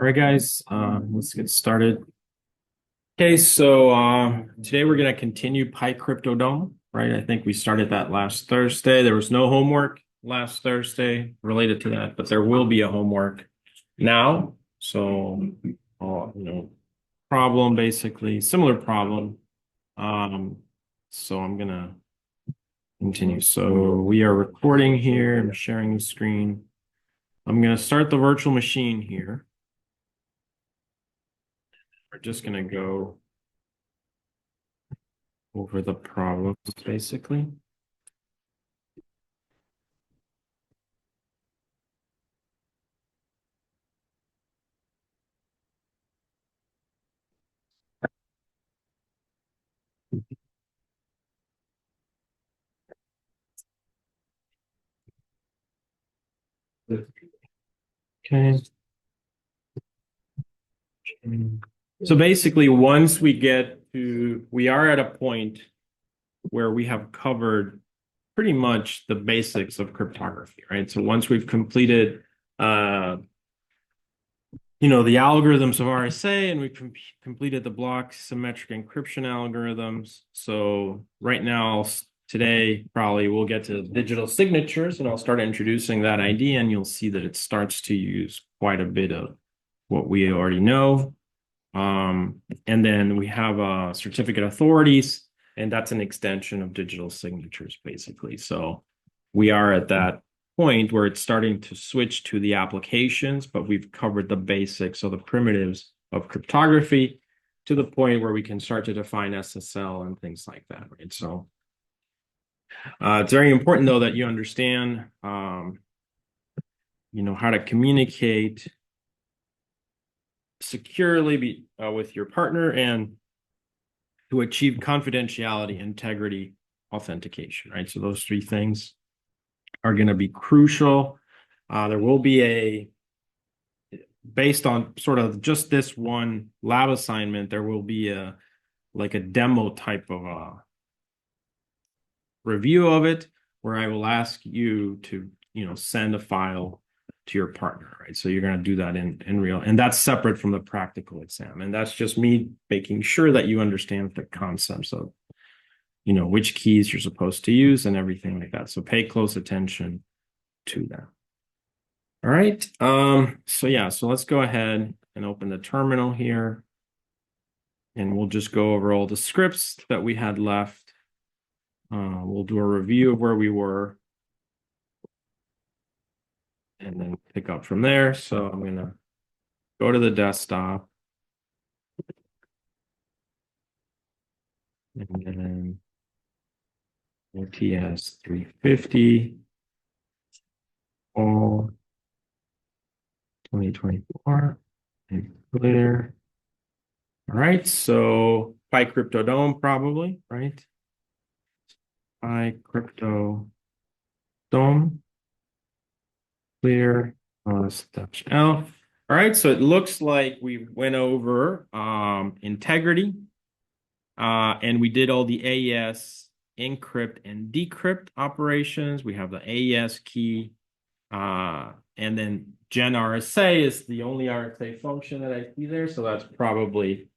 All right, guys, let's get started. Okay, so today we're going to continue PyCryptoDome, right? I think we started that last Thursday. There was no homework last Thursday related to that, but there will be a homework now. So, problem basically, similar problem. So I'm going to continue. So we are recording here. I'm sharing the screen. I'm going to start the virtual machine here. We're just going to go over the problems, basically. Okay. So basically, once we are at a point where we have covered pretty much the basics of cryptography, right? So once we've completed, the algorithms of RSA, and we've completed the block symmetric encryption algorithms. So right now, today, probably we'll get to digital signatures, and I'll start introducing that idea, and you'll see that it starts to use quite a bit of what we already know. And then we have certificate authorities, and that's an extension of digital signatures, basically. So we are at that point where it's starting to switch to the applications, but we've covered the basics, so the primitives of cryptography, to the point where we can start to define SSL and things like that, right? So it's very important, though, that you understand, how to communicate securely with your partner and to achieve confidentiality, integrity, authentication, right? So those three things are going to be crucial. There will be based on sort of just this one lab assignment, there will be a demo type of review of it where I will ask you to, send a file to your partner, right? So you're going to do that in real, and that's separate from the practical exam. And that's just me making sure that you understand the concepts of, which keys you're supposed to use and everything like that. So pay close attention to that. All right. So let's go ahead and open the terminal here. And we'll just go over all the scripts that we had left. We'll do a review of where we were and then pick up from there. So I'm going to go to the desktop. And then OTS 350, all 2024, and clear. All right, so PyCryptoDome probably, right? PyCryptoDome, clear, -L. All right, so it looks like we went over integrity, and we did all the AES encrypt and decrypt operations. We have the AES key, and then gen RSA is the only RSA function that I see there. So that's probably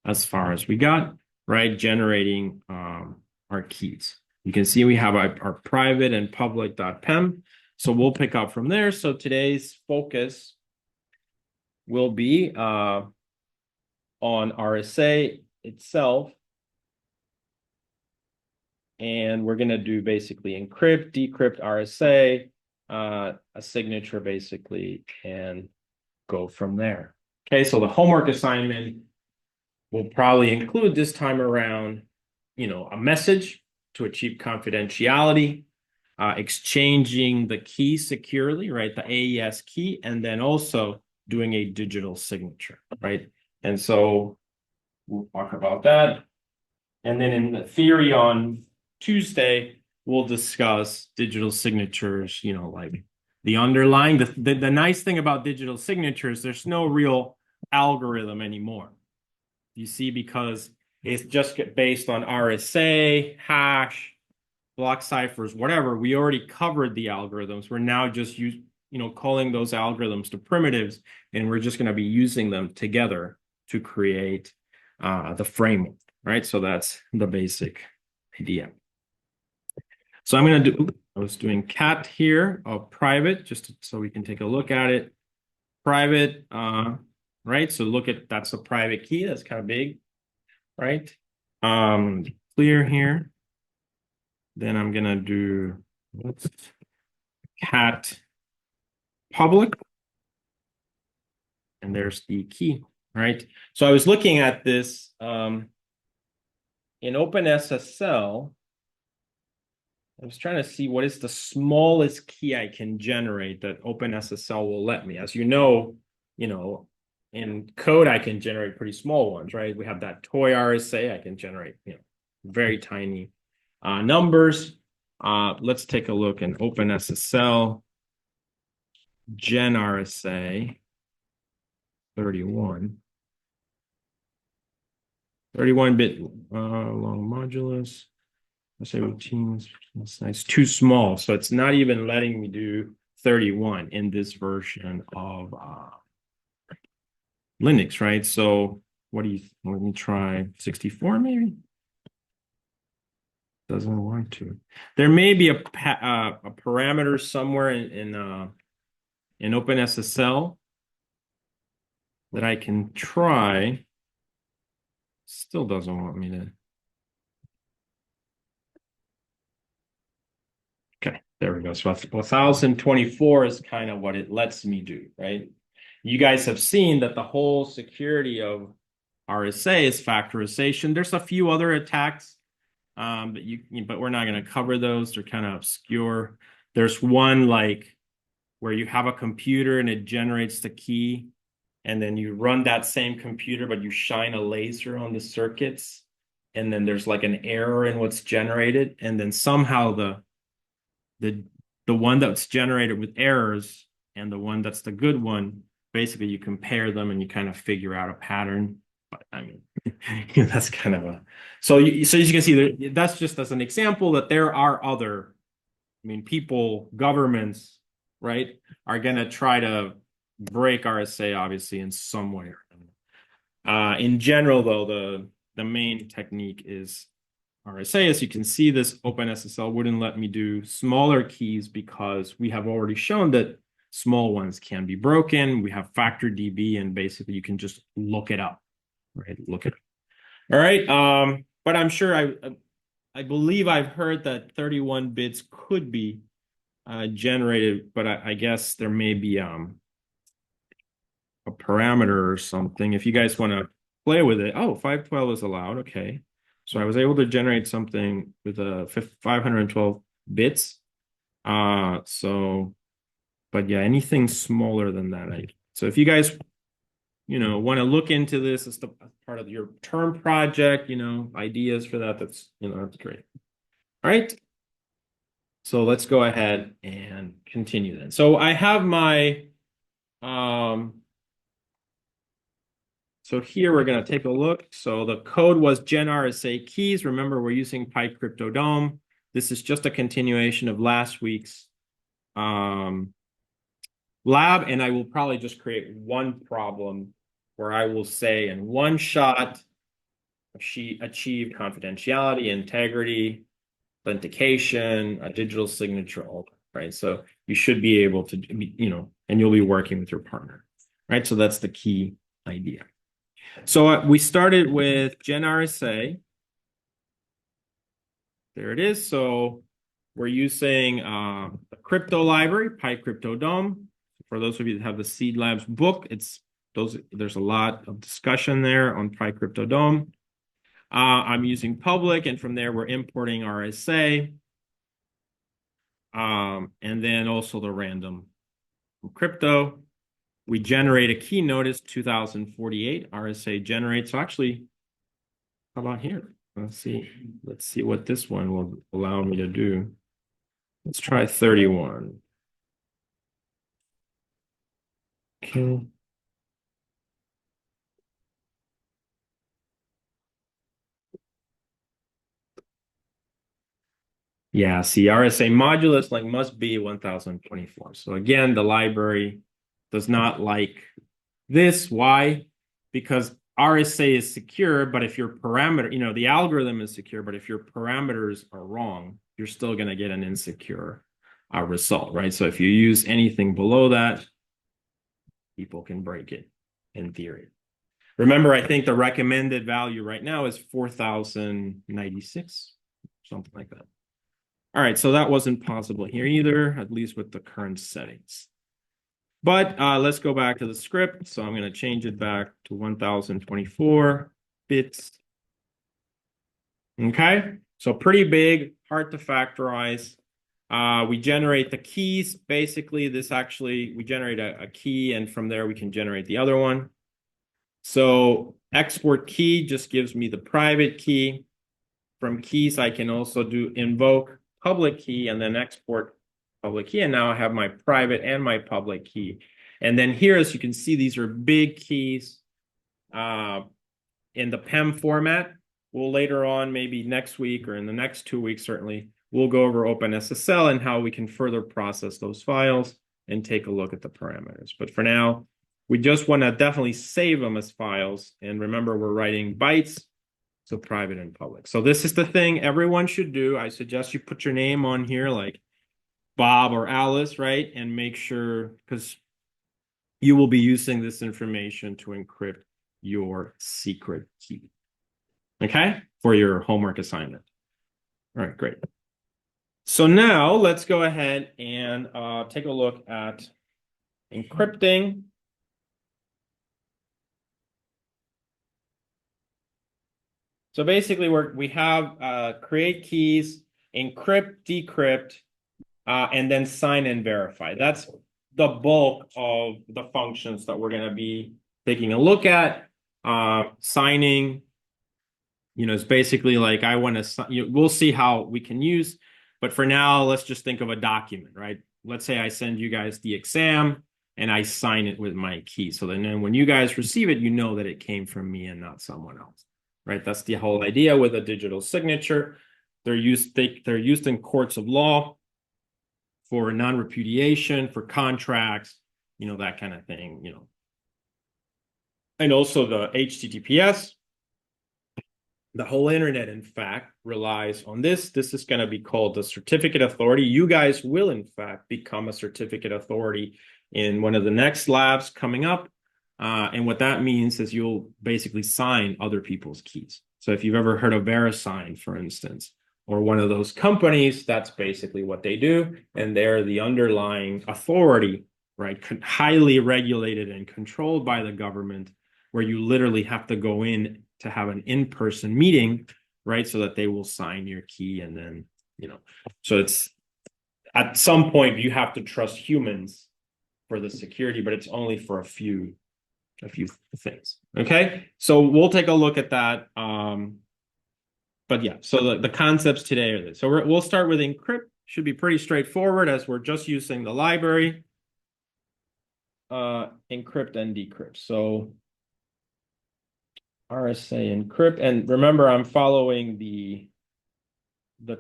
as far as we got, right? Generating our keys. You can see we have our private and public.pem. So we'll pick up from there. So today's focus will be on RSA itself. And we're going to do basically encrypt, decrypt, RSA, a signature basically, and go from there. Okay, so the homework assignment will probably include this time around, a message to achieve confidentiality, exchanging the key securely, right? The AES key, and then also doing a digital signature, right? And so we'll talk about that. And then in the theory on Tuesday, we'll discuss digital signatures, like the underlying, the nice thing about digital signatures, there's no real algorithm anymore. You see, because it's just based on RSA, hash, block ciphers, whatever. We already covered the algorithms. We're now just calling those algorithms to primitives, and we're just going to be using them together to create the framework, right? So that's the basic idea. So I'm going to do, I was doing cat here of private, just so we can take a look at it. Private, right? So look at, that's a private key. That's kind of big, right? Clear here. Then I'm going to do cat public. And there's the key, right? So I was looking at this in OpenSSL. I was trying to see what is the smallest key I can generate that OpenSSL will let me. As you know, in code, I can generate pretty small ones, right? We have that toy RSA. I can generate, very tiny numbers. Let's take a look in OpenSSL gen RSA 31. 31-bit long modulus. Let's say routines. That's nice. Too small. So it's not even letting me do 31 in this version of Linux, right? So what do you, let me try 64 maybe? Doesn't want to. There may be a parameter somewhere in OpenSSL that I can try. Still doesn't want me to. Okay, there we go. So 1024 is kind of what it lets me do, right? You guys have seen that the whole security of RSA is factorization. There's a few other attacks, but we're not going to cover those. They're kind of obscure. There's one like where you have a computer and it generates the key, and then you run that same computer, but you shine a laser on the circuits, and then there's like an error in what's generated, and then somehow the one that's generated with errors and the one that's the good one, basically you compare them and you kind of figure out a pattern. But I mean, that's kind of a, so as you can see, that's just as an example that there are other, people, governments, right, are going to try to break RSA obviously in some way. In general, though, the main technique is RSA. As you can see, this OpenSSL wouldn't let me do smaller keys because we have already shown that small ones can be broken. We have factor DB, and basically you can just look it up, right? Look it up. All right. But I'm sure I believe I've heard that 31 bits could be generated, but I guess there may be a parameter or something. If you guys want to play with it, 512 is allowed. Okay. So I was able to generate something with a 512 bits. But yeah, anything smaller than that. So if you guys, want to look into this as part of your term project, ideas for that, that's great. All right. So let's go ahead and continue then. So I have my, so here we're going to take a look. So the code was gen RSA keys. Remember, we're using PyCryptoDome. This is just a continuation of last week's lab, and I will probably just create one problem where I will say in one shot, achieve confidentiality, integrity, authentication, a digital signature, all that, right? So you should be able to, and you'll be working with your partner, right? So that's the key idea. So we started with gen RSA. There it is. So we're using a crypto library, PyCryptoDome. For those of you that have the Seed Labs book, there's a lot of discussion there on PyCryptoDome. I'm using public, and from there we're importing RSA. And then also the random crypto. We generate a key notice 2048 RSA generate. So actually, how about here? Let's see what this one will allow me to do. Let's try 31. Okay. Yeah, see, RSA modulus like must be 1024. So again, the library does not like this. Why? Because RSA is secure, but if your parameter, the algorithm is secure, but if your parameters are wrong, you're still going to get an insecure result, right? So if you use anything below that, people can break it in theory. Remember, I think the recommended value right now is 4096, something like that. All right, so that wasn't possible here either, at least with the current settings. But let's go back to the script. So I'm going to change it back to 1024 bits. Okay, so pretty big, hard to factorize. We generate the keys. Basically, we generate a key, and from there we can generate the other one. So export key just gives me the private key. From keys, I can also do invoke public key and then export public key. And now I have my private and my public key. And then here, as you can see, these are big keys in the PEM format. We'll later on, maybe next week or in the next 2 weeks, certainly, we'll go over OpenSSL and how we can further process those files and take a look at the parameters. But for now, we just want to definitely save them as files. And remember, we're writing bytes, so private and public. So this is the thing everyone should do. I suggest you put your name on here like Bob or Alice, right? And make sure, because you will be using this information to encrypt your secret key. Okay? For your homework assignment. All right, great. So now let's go ahead and take a look at encrypting. So basically, we have create keys, encrypt, decrypt, and then sign and verify. That's the bulk of the functions that we're going to be taking a look at. Signing, is basically like I want to. We'll see how we can use, but for now, let's just think of a document, right? Let's say I send you guys the exam and I sign it with my key. So then when you guys receive it, you know that it came from me and not someone else. Right, that's the whole idea with a digital signature. They're used in courts of law for non-repudiation, for contracts, that kind of thing, And also the HTTPS, the whole internet, in fact, relies on this. This is going to be called the certificate authority. You guys will, in fact, become a certificate authority in one of the next labs coming up. And what that means is you'll basically sign other people's keys. So if you've ever heard of VeriSign, for instance, or one of those companies, that's basically what they do. And they're the underlying authority, right? Highly regulated and controlled by the government, where you literally have to go in to have an in-person meeting, right? So that they will sign your key. And then, so it's at some point you have to trust humans for the security, but it's only for a few things. Okay, so we'll take a look at that. But yeah, so the concepts today are this. So we'll start with encrypt. Should be pretty straightforward as we're just using the library. Encrypt and decrypt. So RSA encrypt, and remember, I'm following the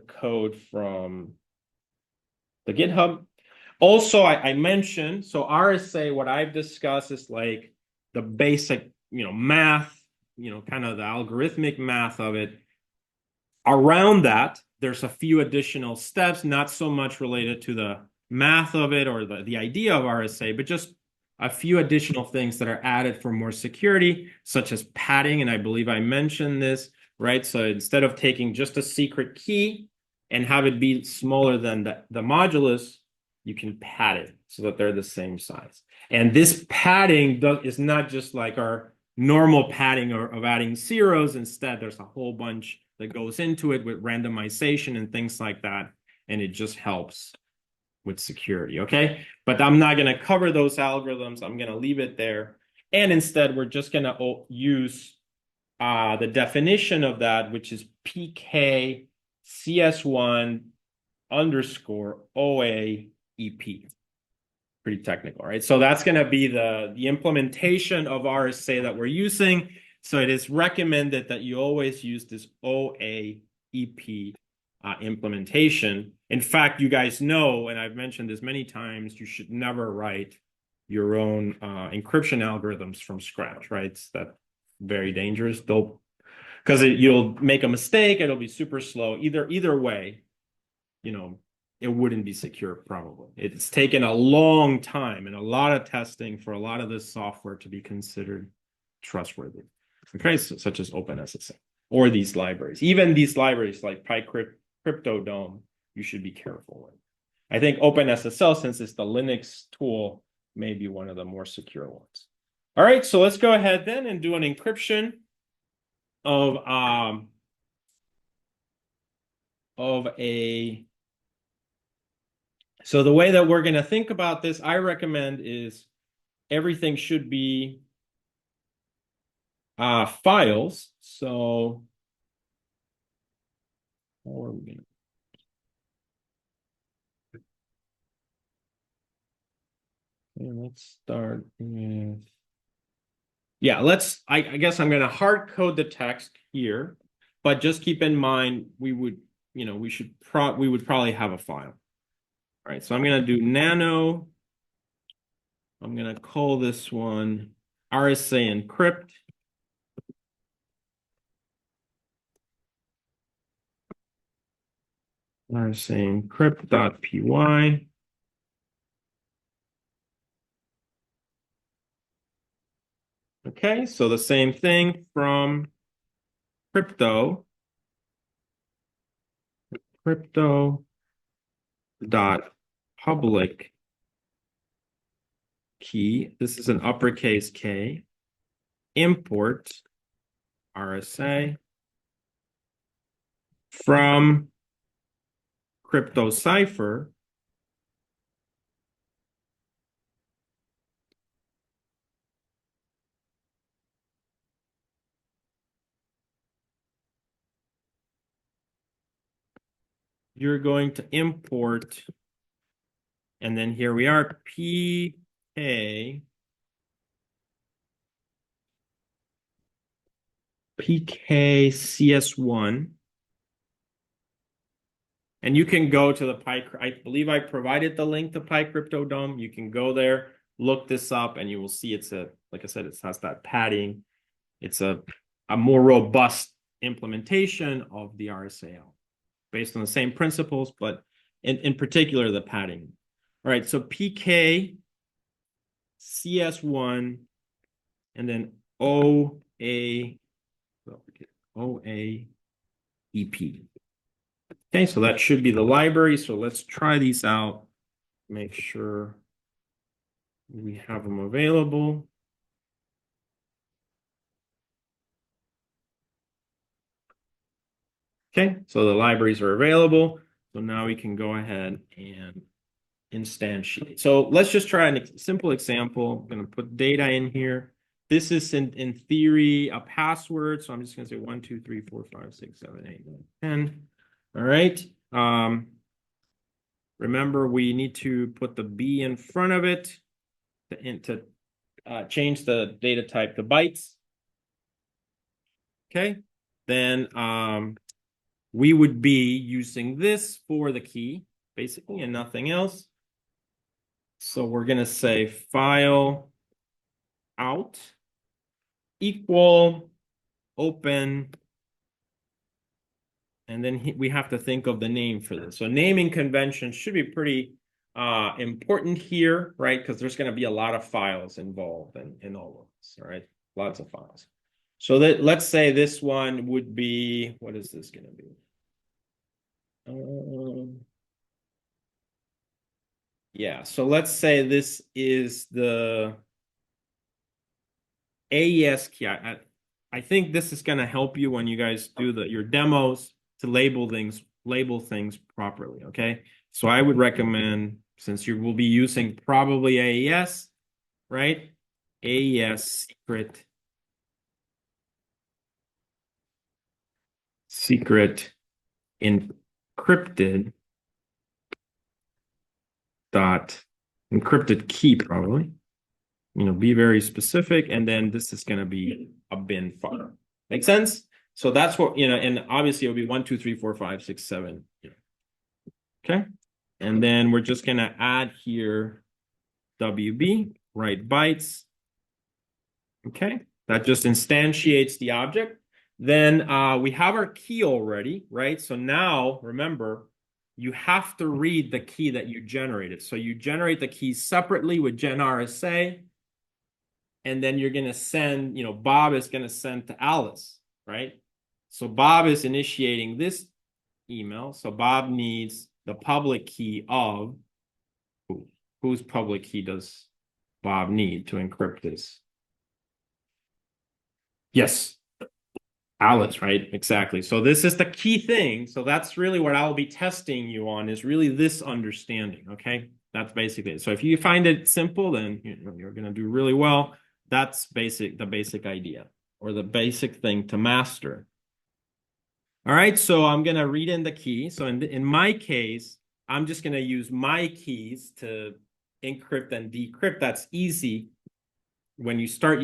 code from the GitHub. Also, I mentioned, so RSA, what I've discussed is like the basic, math, kind of the algorithmic math of it. Around that, there's a few additional steps, not so much related to the math of it or the idea of RSA, but just a few additional things that are added for more security, such as padding. And I believe I mentioned this, right? So instead of taking just a secret key and have it be smaller than the modulus, you can pad it so that they're the same size. And this padding is not just like our normal padding of adding zeros. Instead, there's a whole bunch that goes into it with randomization and things like that. And it just helps with security, okay? But I'm not going to cover those algorithms. I'm going to leave it there. And instead, we're just going to use the definition of that, which is PK CS1 underscore OA EP. Pretty technical, right? So that's going to be the implementation of RSA that we're using. So it is recommended that you always use this OA EP implementation. In fact, you guys know, and I've mentioned this many times, you should never write your own encryption algorithms from scratch, right? That's very dangerous. Because you'll make a mistake, it'll be super slow. Either way, it wouldn't be secure probably. It's taken a long time and a lot of testing for a lot of this software to be considered trustworthy. Okay, such as OpenSSL or these libraries. Even these libraries like PyCryptoDome, you should be careful with. I think OpenSSL, since it's the Linux tool, may be one of the more secure ones. All right, so let's go ahead then and do an encryption of a. So the way that we're going to think about this, I recommend, is everything should be files. So how are we going to? Okay, let's start with. Yeah, I guess I'm going to hard code the text here, but just keep in mind we would probably have a file. All right, so I'm going to do nano. I'm going to call this one RSA encrypt. RSA encrypt.py. Okay, so the same thing from crypto dot public key. This is an uppercase K. Import RSA from crypto cipher. You're going to import, and then here we are, PKCS1. And you can go to the I believe I provided the link to PyCryptoDome. You can go there, look this up, and you will see it's like I said, it has that padding. It's a more robust implementation of the RSA based on the same principles, but in particular, the padding. All right, so PK CS1 and then OAEP. Okay, so that should be the library. So let's try these out. Make sure we have them available. Okay, so the libraries are available. So now we can go ahead and instantiate. So let's just try a simple example. I'm going to put data in here. This is in theory a password. So I'm just going to say 1, 2, 3, 4, 5, 6, 7, 8, 9, 10. All right. Remember, we need to put the B in front of it to change the data type to bytes. Okay. Then we would be using this for the key, basically, and nothing else. So we're going to say file out equal open. And then we have to think of the name for this. So naming conventions should be pretty important here, right? Because there's going to be a lot of files involved in all of this, all right? Lots of files. So let's say this one would be, what is this going to be? Yeah, so let's say this is the AES key. I think this is going to help you when you guys do your demos to label things properly, okay? So I would recommend, since you will be using probably AES, right? AES secret encrypted key probably. Be very specific, and then this is going to be a bin file. Make sense? So that's what, and obviously it'll be 1, 2, 3, 4, 5, 6, 7. Okay. And then we're just going to add here WB, write bytes. Okay. That just instantiates the object. Then we have our key already, right? So now remember, you have to read the key that you generated. So you generate the keys separately with gen RSA. And then you're going to send, Bob is going to send to Alice, right? So Bob is initiating this email. So Bob needs the public key of whose public key does Bob need to encrypt this? Yes, Alice, right? Exactly. So this is the key thing. So that's really what I'll be testing you on is really this understanding, okay? That's basically it. So if you find it simple, then you're going to do really well. That's the basic idea or the basic thing to master. All right, so I'm going to read in the key. So in my case, I'm just going to use my keys to encrypt and decrypt. That's easy. When you start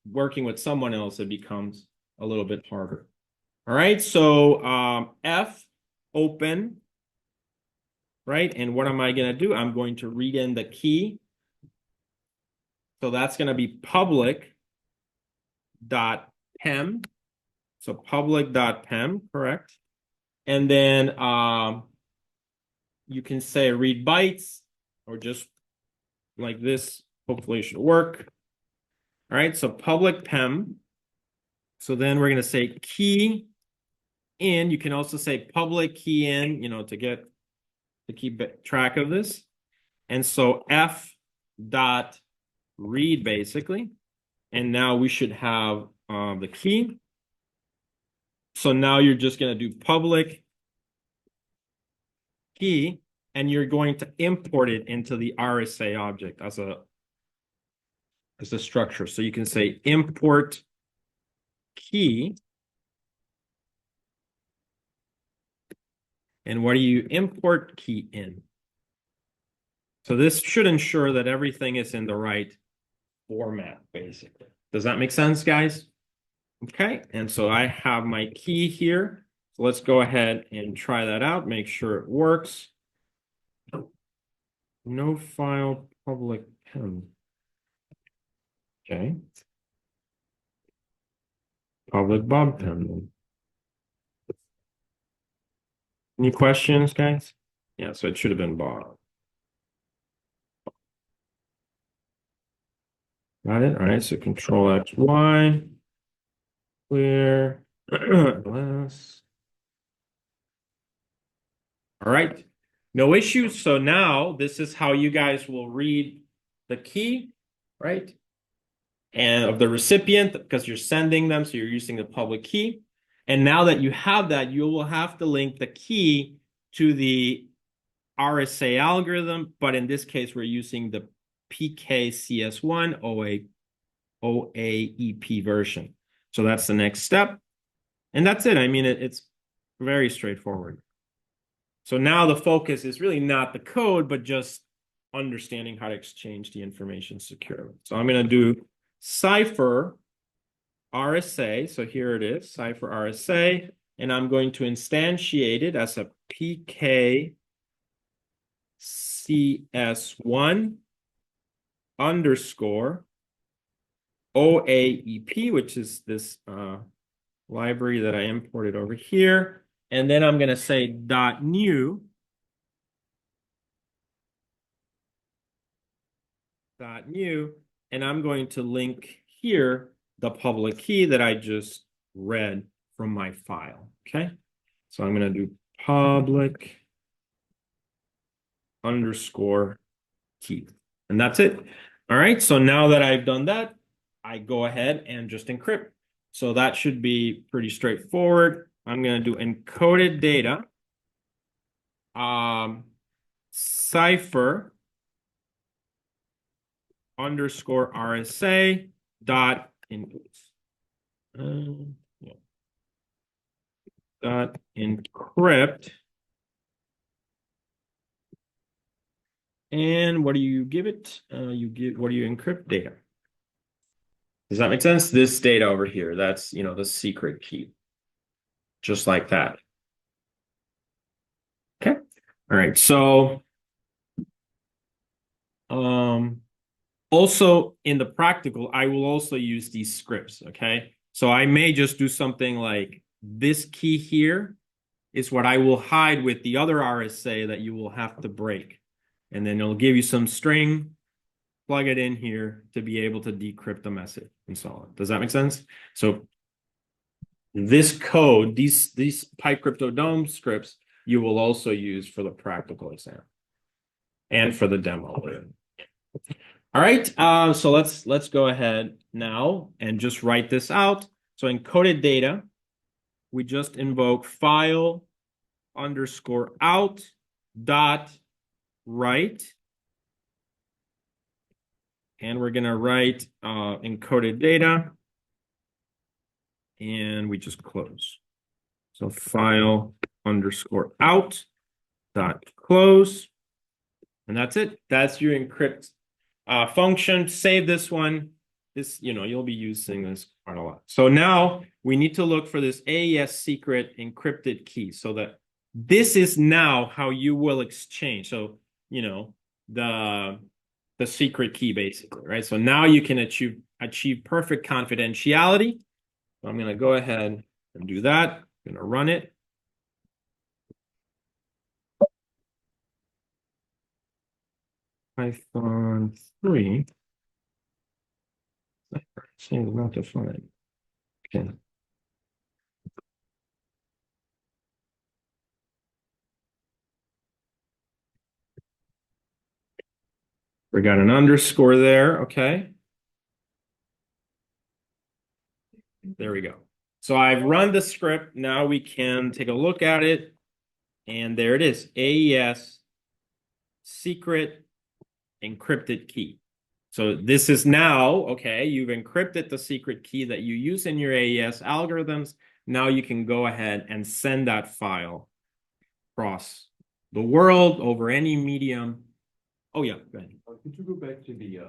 working with someone else, it becomes a little bit harder. All right, so F, open, right? And what am I going to do? I'm going to read in the key. So that's going to be public.pem. So public.pem, correct? And then you can say read bytes or just like this. Hopefully it should work. All right, so public pem. So then we're going to say key in. You can also say public key in, to keep track of this. And so F dot read basically. And now we should have the key. So now you're just going to do public key, and you're going to import it into the RSA object as a structure. So you can say import key. And what do you import key in? So this should ensure that everything is in the right format, basically. Does that make sense, guys? Okay, and so I have my key here. So let's go ahead and try that out, make sure it works. No file public pem. Okay. Public Bob pem. Any questions, guys? Yeah, so it should have been Bob. Got it? All right, so Control X, Y. Clear. Less. All right, no issues. So now this is how you guys will read the key, right? And of the recipient, because you're sending them, so you're using the public key. And now that you have that, you will have to link the key to the RSA algorithm, but in this case, we're using the PKCS1 OAEP version. So that's the next step. And that's it. I mean, it's very straightforward. So now the focus is really not the code, but just understanding how to exchange the information securely. So I'm going to do cipher RSA. So here it is, cipher RSA. And I'm going to instantiate it as a PKCS1 underscore OAEP, which is this library that I imported over here. And then I'm going to say .new and I'm going to link here the public key that I just read from my file. Okay, so I'm going to do public underscore key, and that's it. All right, so now that I've done that, I go ahead and just encrypt. So that should be pretty straightforward. I'm going to do encoded data, cipher underscore RSA dot dot encrypt. And what do you give it? What do you encrypt? Data. Does that make sense? This data over here, that's, the secret key. just like that. Okay. All right. So also in the practical, I will also use these scripts. Okay. So I may just do something like this key here is what I will hide with the other RSA that you will have to break. And then it'll give you some string, plug it in here to be able to decrypt the message and so on. Does that make sense? So this code, these PyCryptoDome scripts, you will also use for the practical exam and for the demo. All right, so let's go ahead now and just write this out. So encoded data, we just invoke file underscore out dot write. And we're gonna write encoded data and we just close. So file underscore out dot close. And that's it. That's your encrypt function. Save this one. This, you'll be using this quite a lot. So now we need to look for this AES secret encrypted key so that this is now how you will exchange. So, the secret key basically, right? So now you can achieve perfect confidentiality. So I'm going to go ahead and do that. I'm going to run it. Python 3. Seems not defined. Okay. We got an underscore there. Okay. There we go. So I've run the script. Now we can take a look at it. And there it is. AES secret encrypted key. So this is now, okay, you've encrypted the secret key that you use in your AES algorithms. Now you can go ahead and send that file across the world over any medium. Oh, yeah, go ahead. Could you go back to the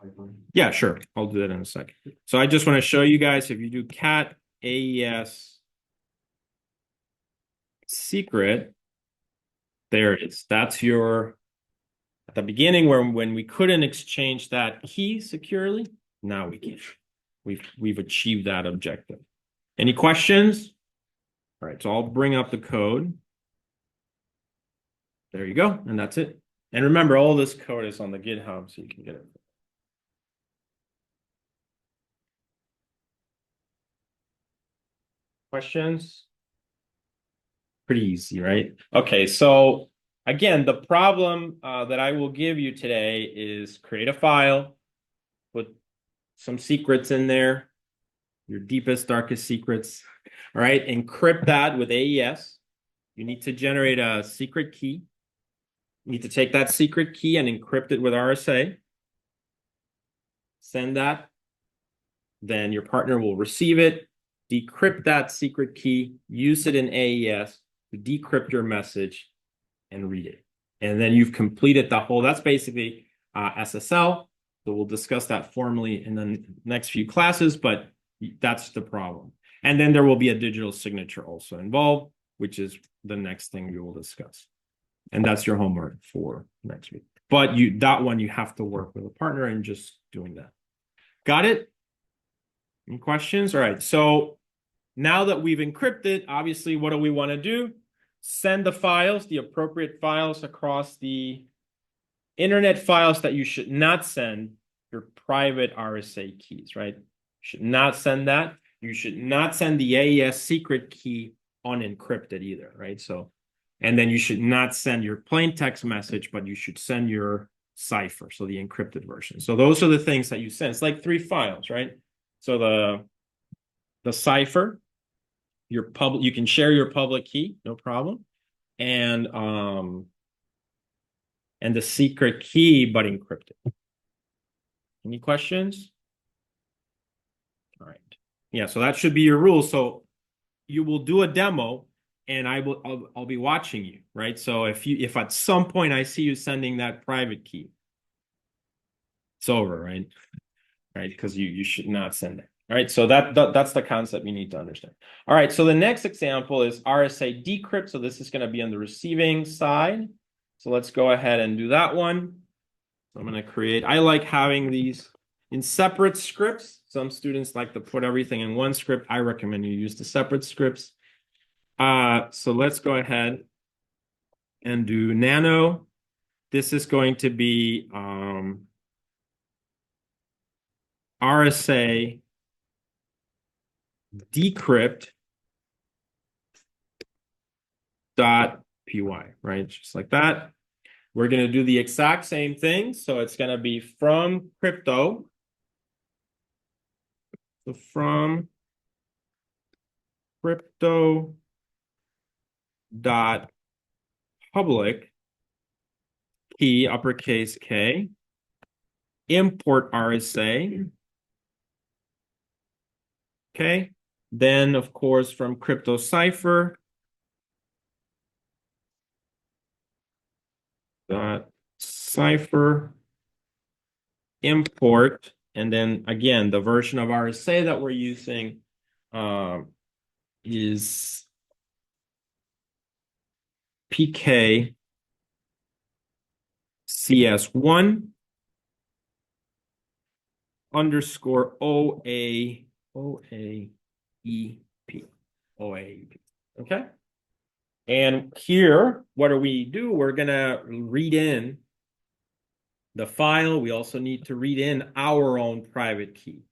Python? Yeah, sure. I'll do that in a second. So I just want to show you guys, if you do cat AES secret, there it is. That's your, at the beginning when we couldn't exchange that key securely, now we can. We've achieved that objective. Any questions? All right, so I'll bring up the code. There you go, and that's it. And remember, all this code is on the GitHub, so you can get it. Questions? Pretty easy, right? Okay, so again, the problem that I will give you today is create a file, put some secrets in there, your deepest, darkest secrets. All right, encrypt that with AES. You need to generate a secret key. You need to take that secret key and encrypt it with RSA. Send that. Then your partner will receive it, decrypt that secret key, use it in AES to decrypt your message and read it. And then you've completed the whole, that's basically SSL. So we'll discuss that formally in the next few classes, but that's the problem. And then there will be a digital signature also involved, which is the next thing we will discuss. And that's your homework for next week. But that one, you have to work with a partner and just doing that. Got it? Any questions? All right. So now that we've encrypted, obviously, what do we want to do? Send the files, the appropriate files across the internet files that you should not send your private RSA keys, right? You should not send that. You should not send the AES secret key unencrypted either, right? So, and then you should not send your plain text message, but you should send your cipher, so the encrypted version. So those are the things that you send. It's like 3 files, right? So the cipher, your public, you can share your public key, no problem. And the secret key, but encrypted. Any questions? All right. Yeah, so that should be your rule. So you will do a demo and I'll be watching you, right? So if at some point I see you sending that private key, it's over, right? Right? Because you should not send that. All right, so that's the concept you need to understand. All right, so the next example is RSA decrypt. So this is going to be on the receiving side. So let's go ahead and do that one. So I'm going to create, I like having these in separate scripts. Some students like to put everything in one script. I recommend you use the separate scripts. So let's go ahead and do nano. This is going to be RSA decrypt dot py, right? Just like that. We're going to do the exact same thing. So it's going to be from crypto. So from crypto dot public key uppercase K import RSA. Okay. Then of course from crypto cipher dot cipher import, and then again the version of RSA that we're using is PK CS1 underscore OAEP. Okay. And here, what do we do? We're gonna read in the file. We also need to read in our own private key,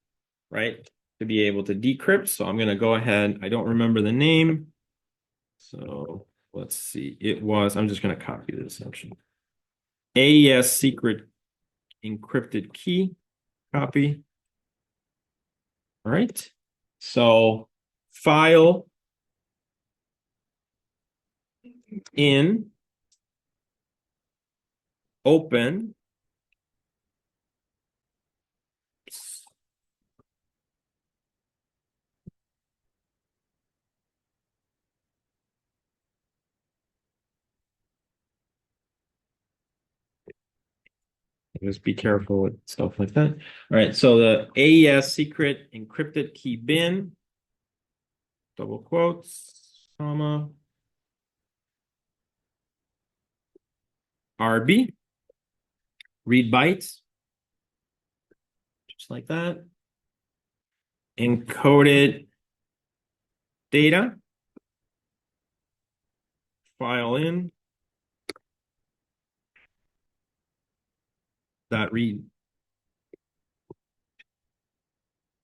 right? To be able to decrypt. So I'm gonna go ahead. I don't remember the name. So let's see. It was, I'm just gonna copy this actually. AES secret encrypted key, copy. All right. So file in open just be careful with stuff like that. All right, so the AES secret encrypted key bin, double quotes, comma, RB, read bytes, just like that. Encoded data, file in, that read.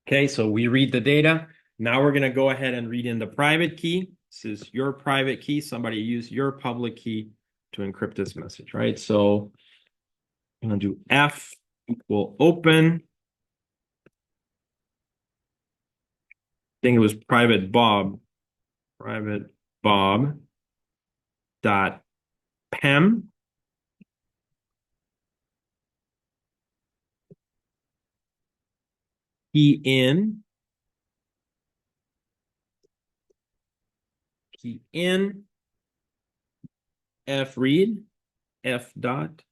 Okay, so we read the data. Now we're gonna go ahead and read in the private key. This is your private key. Somebody use your public key to encrypt this message, right? So I'm gonna do F equal open. I think it was private Bob dot pem key in f read f dot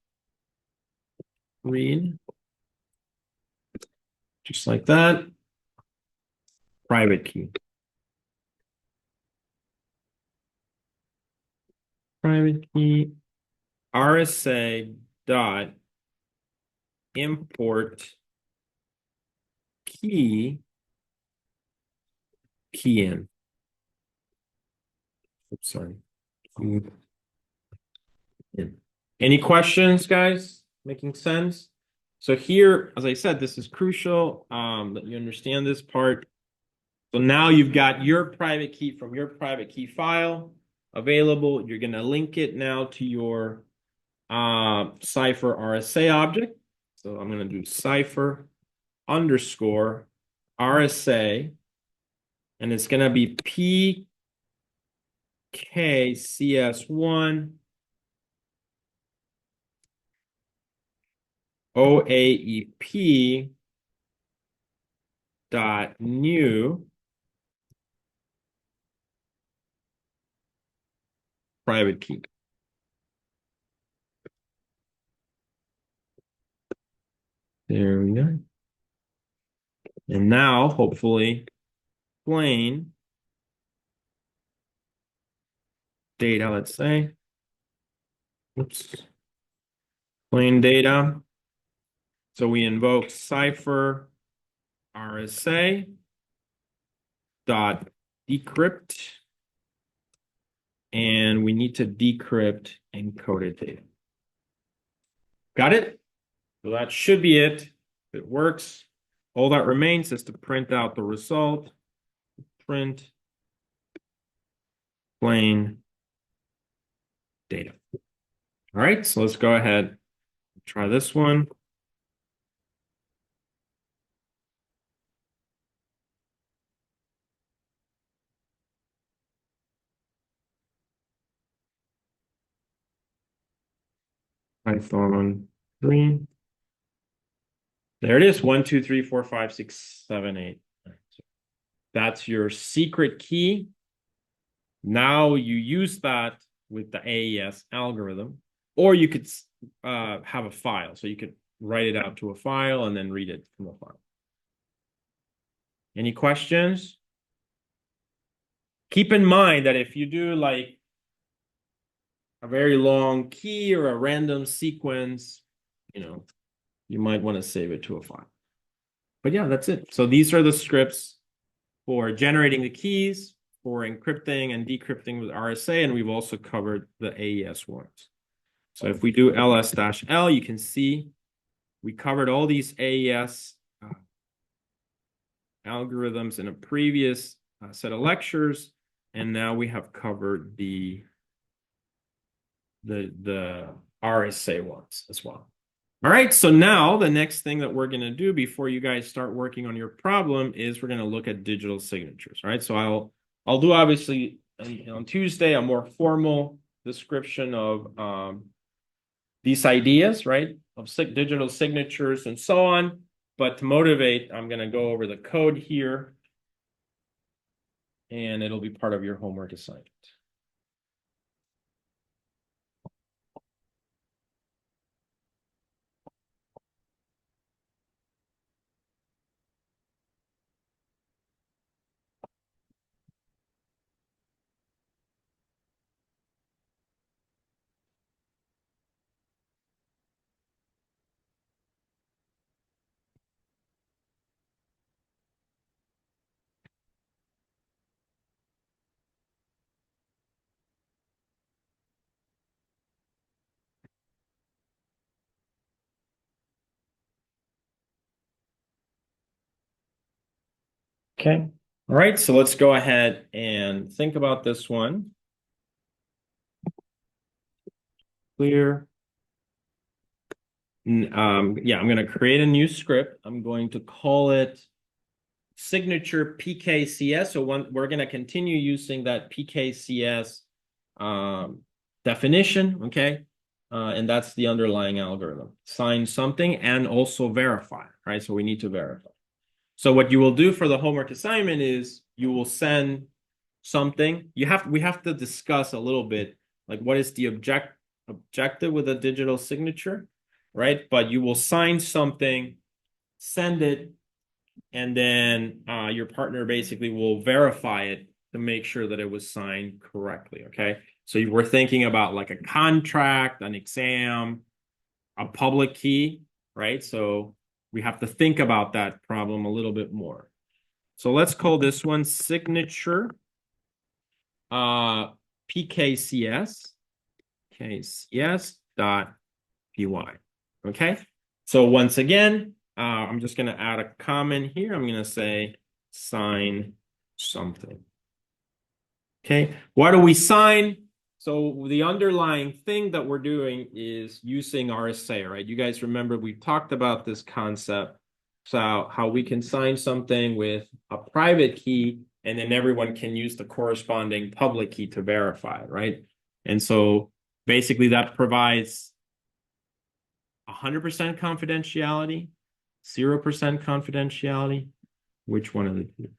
read, just like that. Private key, RSA dot import key in. Oops, sorry. In. Any questions, guys? Making sense? So here, as I said, this is crucial that you understand this part. So now you've got your private key from your private key file available. You're going to link it now to your cipher RSA object. So I'm going to do cipher underscore RSA, and it's going to be PKCS1 OAEP dot new private key. There we go. And now, hopefully, plain data, let's say. Oops. Plain data. So we invoke cipher RSA dot decrypt. And we need to decrypt encoded data. Got it? So that should be it. If it works, all that remains is to print out the result. Print plain data. All right, so let's go ahead. Try this one. Python 3. There it is. 1, 2, 3, 4, 5, 6, 7, 8. That's your secret key. Now you use that with the AES algorithm, or you could have a file. So you could write it out to a file and then read it from a file. Any questions? Keep in mind that if you do like a very long key or a random sequence, you might want to save it to a file. But yeah, that's it. So these are the scripts for generating the keys, for encrypting and decrypting with RSA, and we've also covered the AES ones. So if we do ls-l, you can see we covered all these AES algorithms in a previous set of lectures, and now we have covered the RSA ones as well. All right, so now the next thing that we're going to do before you guys start working on your problem is we're going to look at digital signatures, right? So I'll do obviously on Tuesday a more formal description of these ideas, right? Of digital signatures and so on. But to motivate, I'm going to go over the code here, and it'll be part of your homework assignment. Okay. All right, so let's go ahead and think about this one. Clear. Yeah, I'm going to create a new script. I'm going to call it signature PKCS. So we're going to continue using that PKCS definition, okay? And that's the underlying algorithm. Sign something and also verify, right? So we need to verify. So what you will do for the homework assignment is you will send something. We have to discuss a little bit like what is the objective with a digital signature, right? But you will sign something, send it, and then your partner basically will verify it to make sure that it was signed correctly, okay? So we're thinking about like a contract, an exam, a public key, right? So we have to think about that problem a little bit more. So let's call this one signature PKCS, KCS.py, okay? So once again, I'm just going to add a comment here. I'm going to say sign something. Okay, why do we sign? So the underlying thing that we're doing is using RSA, right? You guys remember we talked about this concept. So how we can sign something with a private key and then everyone can use the corresponding public key to verify it, right? And so basically that provides 100% confidentiality, 0% confidentiality. Which one of the two?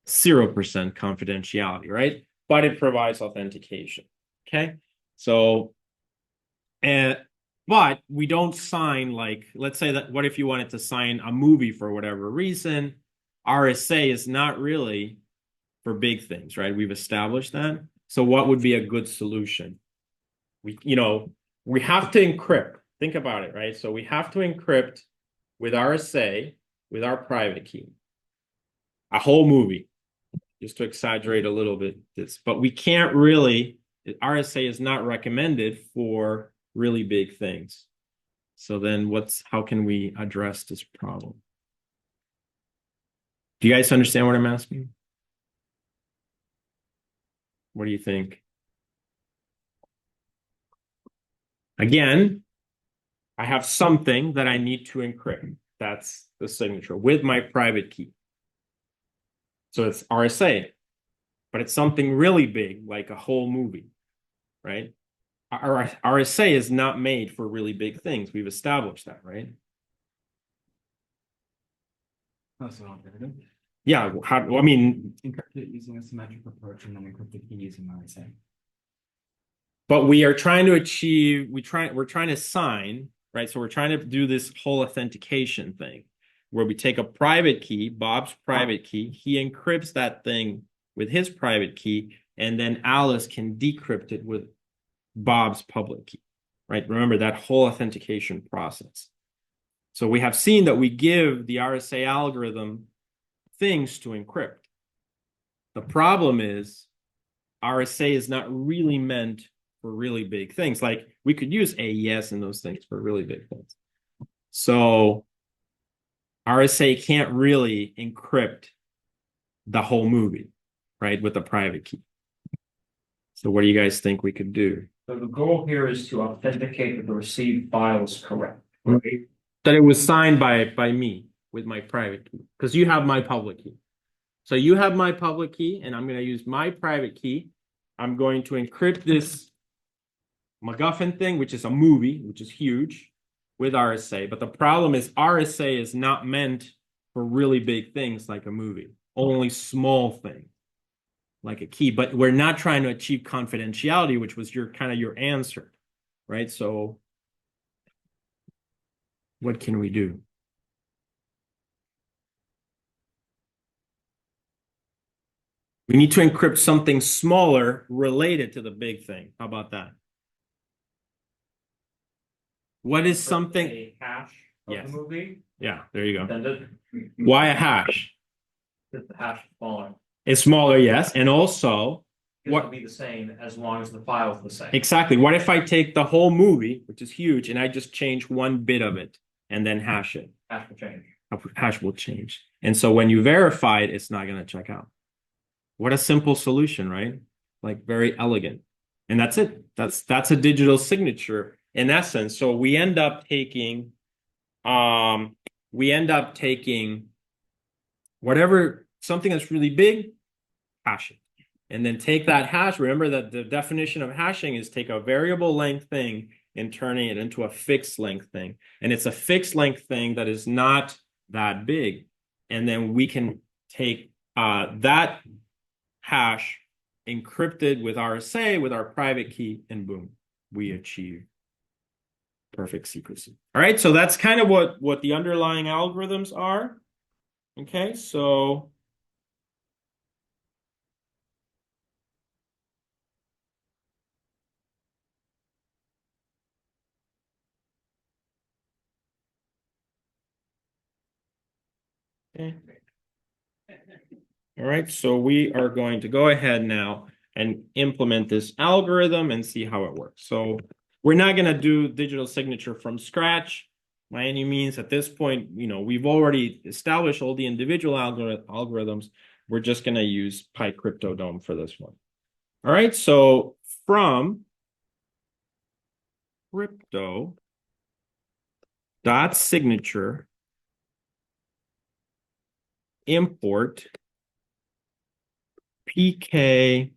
0% confidentiality, right? But it provides authentication. Okay. So, and But we don't sign, like, let's say that, what if you wanted to sign a movie for whatever reason? RSA is not really for big things, right? We've established that. So what would be a good solution? We have to encrypt. Think about it, right? So we have to encrypt with RSA, with our private key, a whole movie, just to exaggerate a little bit this, but we can't really, RSA is not recommended for really big things. So then how can we address this problem? Do you guys understand what I'm asking? What do you think? Again, I have something that I need to encrypt. That's the signature with my private key. So it's RSA, but it's something really big, like a whole movie, right? RSA is not made for really big things. We've established that, right? That's not very good. Yeah, I mean, Encrypt it using a symmetric approach and then encrypt the key using RSA. but we are trying to achieve, we're trying to sign, right? So we're trying to do this whole authentication thing where we take a private key, Bob's private key, he encrypts that thing with his private key, and then Alice can decrypt it with Bob's public key, right? Remember that whole authentication process. So we have seen that we give the RSA algorithm things to encrypt. The problem is RSA is not really meant for really big things. Like we could use AES and those things for really big things. So RSA can't really encrypt the whole movie, right, with a private key. So what do you guys think we could do? So the goal here is to authenticate that the received file is correct. Right. That it was signed by me with my private key, because you have my public key. So you have my public key, and I'm going to use my private key. I'm going to encrypt this MacGuffin thing, which is a movie, which is huge, with RSA. But the problem is RSA is not meant for really big things like a movie, only small things like a key. But we're not trying to achieve confidentiality, which was your answer, right? So what can we do? We need to encrypt something smaller related to the big thing. How about that? What is something? A hash of Yes. the movie, Yeah, there you go. then Why a hash? the hash is smaller. It's smaller, yes. And also, It'll be the same as long as the file is the same. exactly. What if I take the whole movie, which is huge, and I just change one bit of it and then hash it? Hash will change. Hash will change. And so when you verify it, it's not going to check out. What a simple solution, right? Like very elegant. And that's it. That's a digital signature in essence. So we end up taking whatever, something that's really big, hash it. And then take that hash. Remember that the definition of hashing is take a variable length thing and turning it into a fixed length thing. And it's a fixed length thing that is not that big. And then we can take that hash encrypted with RSA, with our private key, and boom, we achieve perfect secrecy. All right, so that's kind of what the underlying algorithms are. Okay, so okay. All right, so we are going to go ahead now and implement this algorithm and see how it works. So we're not going to do digital signature from scratch by any means. At this point, we've already established all the individual algorithms. We're just going to use PyCryptoDome for this one. All right, so from crypto.signature import PKCS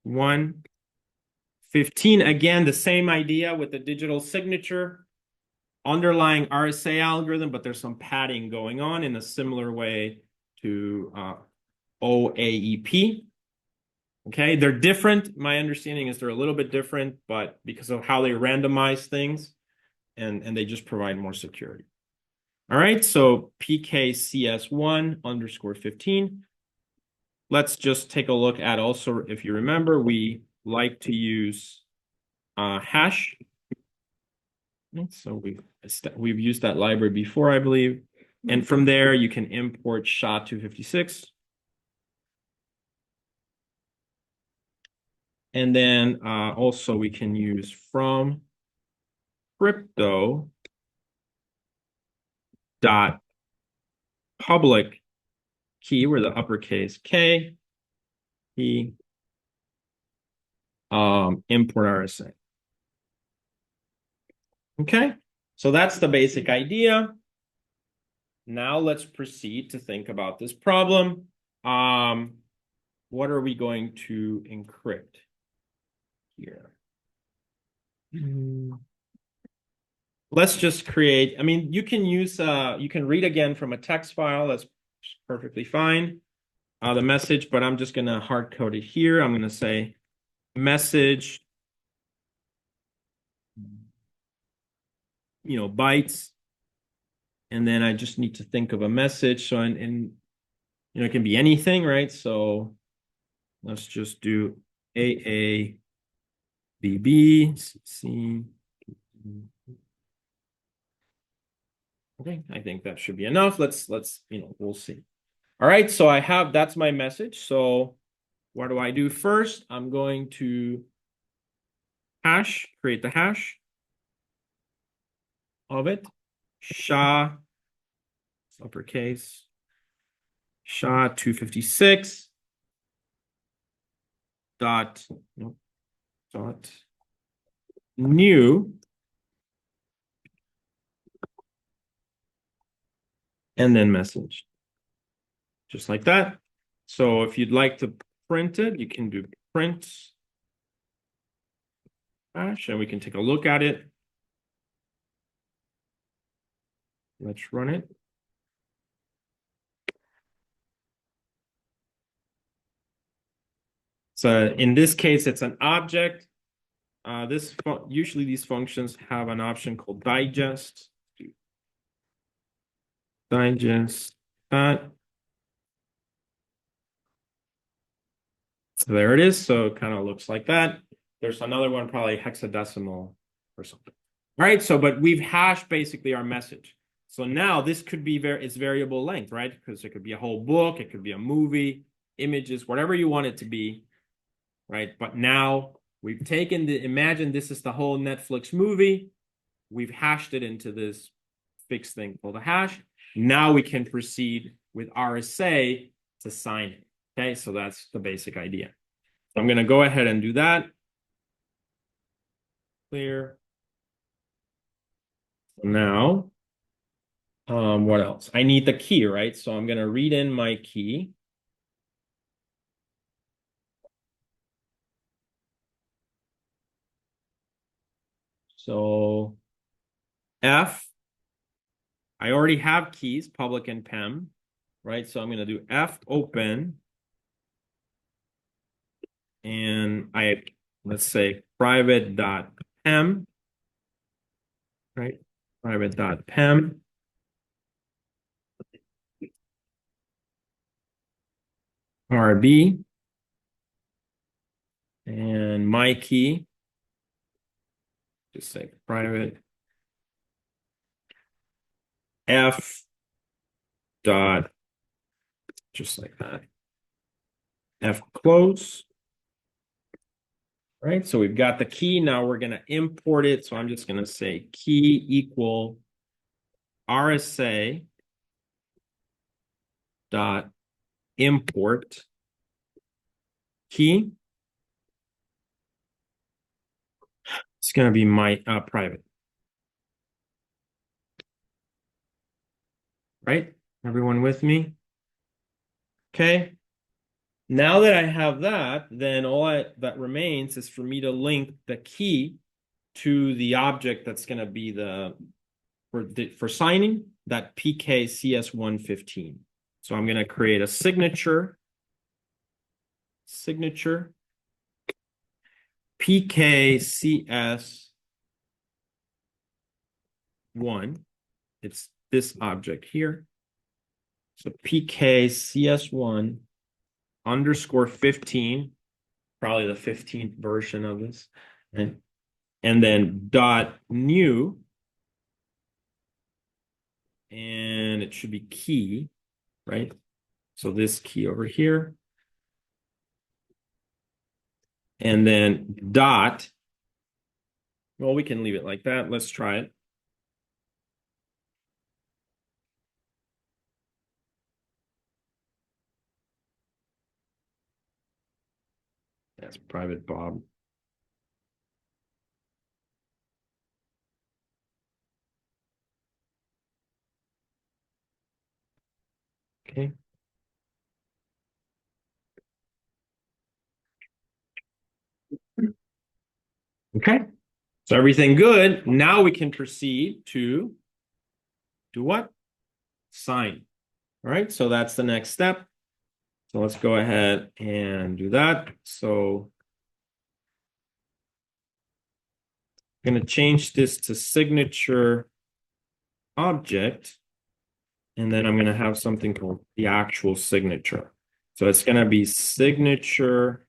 115. Again, the same idea with the digital signature, underlying RSA algorithm, but there's some padding going on in a similar way to OAEP. Okay, they're different. My understanding is they're a little bit different, but because of how they randomize things and they just provide more security. All right, so PKCS1 underscore 15. Let's just take a look at also, if you remember, we like to use hash. So we've used that library before, I believe. And from there, you can import SHA-256. And then also we can use from crypto dot public key, where the uppercase K, key, import RSA. Okay, so that's the basic idea. Now let's proceed to think about this problem. What are we going to encrypt here? Let's just create, I mean, you can use, you can read again from a text file. That's perfectly fine. The message, but I'm just going to hard code it here. I'm going to say message, bytes. And then I just need to think of a message. So, it can be anything, right? So let's just do AABB, C. Okay, I think that should be enough. Let's, we'll see. All right, so that's my message. So what do I do first? I'm going to create the hash of it. SHA, uppercase, SHA-256 dot new, and then message, just like that. So if you'd like to print it, you can do print hash, and we can take a look at it. Let's run it. So in this case, it's an object. Usually these functions have an option called digest. Digest that. So there it is. So it kind of looks like that. There's another one, probably hexadecimal or something. All right. So, but we've hashed basically our message. So now this could be it's variable length, right? Because it could be a whole book, it could be a movie, images, whatever you want it to be, right? But now we've taken imagine this is the whole Netflix movie. We've hashed it into this fixed thing called a hash. Now we can proceed with RSA to sign it. Okay, so that's the basic idea. So I'm going to go ahead and do that. Clear. Now, what else? I need the key, right? So I'm going to read in my key. So F, I already have keys, public and PEM, right? So I'm going to do F open. And let's say private.pem, right? Private.pem. RB. And my key, just say private F dot, just like that. F close. Right, so we've got the key. Now we're going to import it. So I'm just going to say key equal RSA dot import key. It's going to be my private. Right? Everyone with me? Okay. Now that I have that, then all that remains is for me to link the key to the object that's going to be for signing, that PKCS115. So I'm going to create a signature PKCS1. It's this object here. So PKCS1 underscore 15, probably the 15th version of this. And then dot new. And it should be key, right? So this key over here. And then dot. Well, we can leave it like that. Let's try it. That's private Bob. Okay. Okay. So everything good. Now we can proceed to do what? Sign. All right. So that's the next step. So let's go ahead and do that. So I'm going to change this to signature object. And then I'm going to have something called the actual signature. So it's going to be signature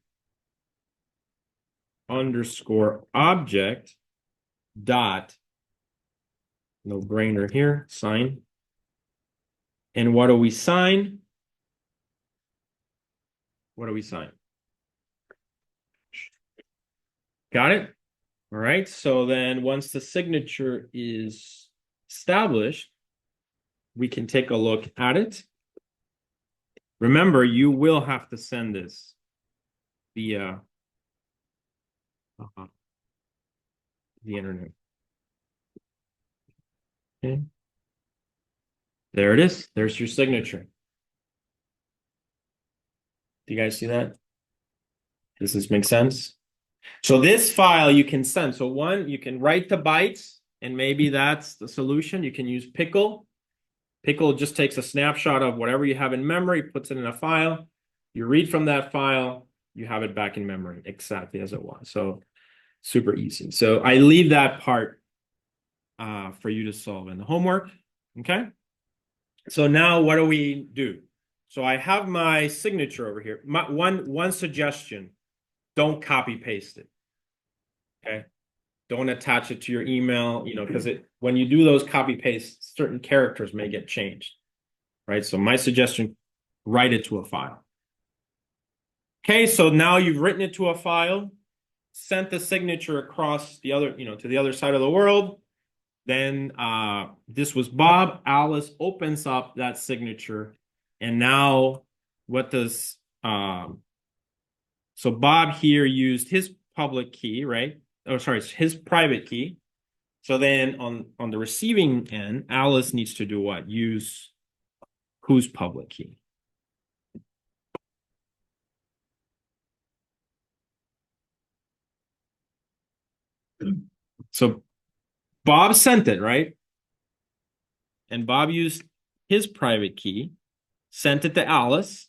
underscore object dot, no brainer here, sign. And what do we sign? What do we sign? Got it? All right. So then once the signature is established, we can take a look at it. Remember, you will have to send this via the internet. Okay. There it is. There's your signature. Do you guys see that? Does this make sense? So this file you can send. So one, you can write the bytes, and maybe that's the solution. You can use Pickle. Pickle just takes a snapshot of whatever you have in memory, puts it in a file. You read from that file, you have it back in memory exactly as it was. So super easy. So I leave that part for you to solve in the homework. Okay. So now what do we do? So I have my signature over here. One suggestion, don't copy paste it. Okay. Don't attach it to your email, because when you do those copy paste, certain characters may get changed. Right. So my suggestion, write it to a file. Okay, so now you've written it to a file, sent the signature across the other, to the other side of the world. Then this was Bob. Alice opens up that signature. And now what does so Bob here used his public key, right? Oh, sorry, his private key. So then on the receiving end, Alice needs to do what? Use whose public key? So Bob sent it, right? And Bob used his private key, sent it to Alice.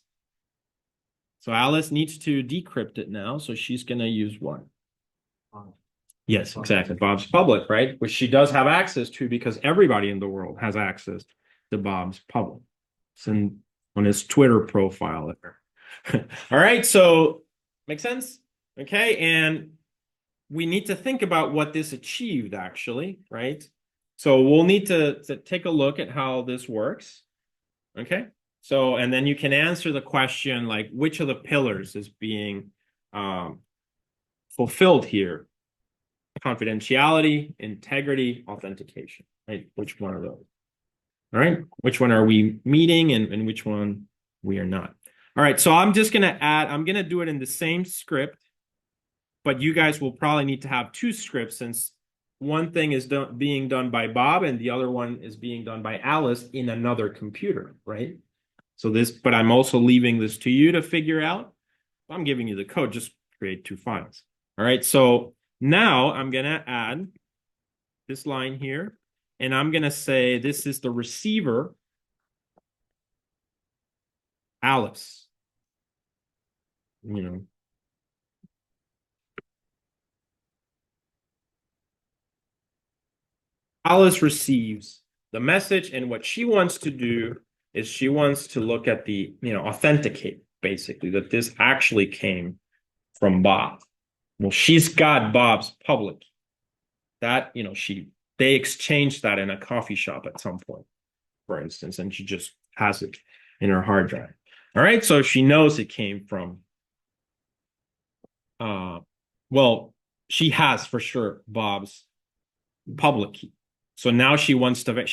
So Alice needs to decrypt it now. So she's going to use what? Yes, exactly. Bob's public, right? Which she does have access to because everybody in the world has access to Bob's public. It's on his Twitter profile there. All right. So makes sense? Okay. And we need to think about what this achieved actually, right? So we'll need to take a look at how this works. Okay. So, and then you can answer the question like, which of the pillars is being fulfilled here? Confidentiality, integrity, authentication, right? Which one are those? All right. Which one are we meeting and which one we are not? All right. So I'm just going to I'm going to do it in the same script, but you guys will probably need to have two scripts since one thing is being done by Bob and the other one is being done by Alice in another computer, right? So but I'm also leaving this to you to figure out. I'm giving you the code, just create two files. All right. So now I'm going to add this line here, and I'm going to say this is the receiver, Alice. Alice receives the message, and what she wants to do is she wants to look at the, authenticate basically that this actually came from Bob. Well, she's got Bob's public. That, they exchanged that in a coffee shop at some point, for instance, and she just has it in her hard drive. All right, so she knows it came from, well, she has for sure Bob's public key. So now she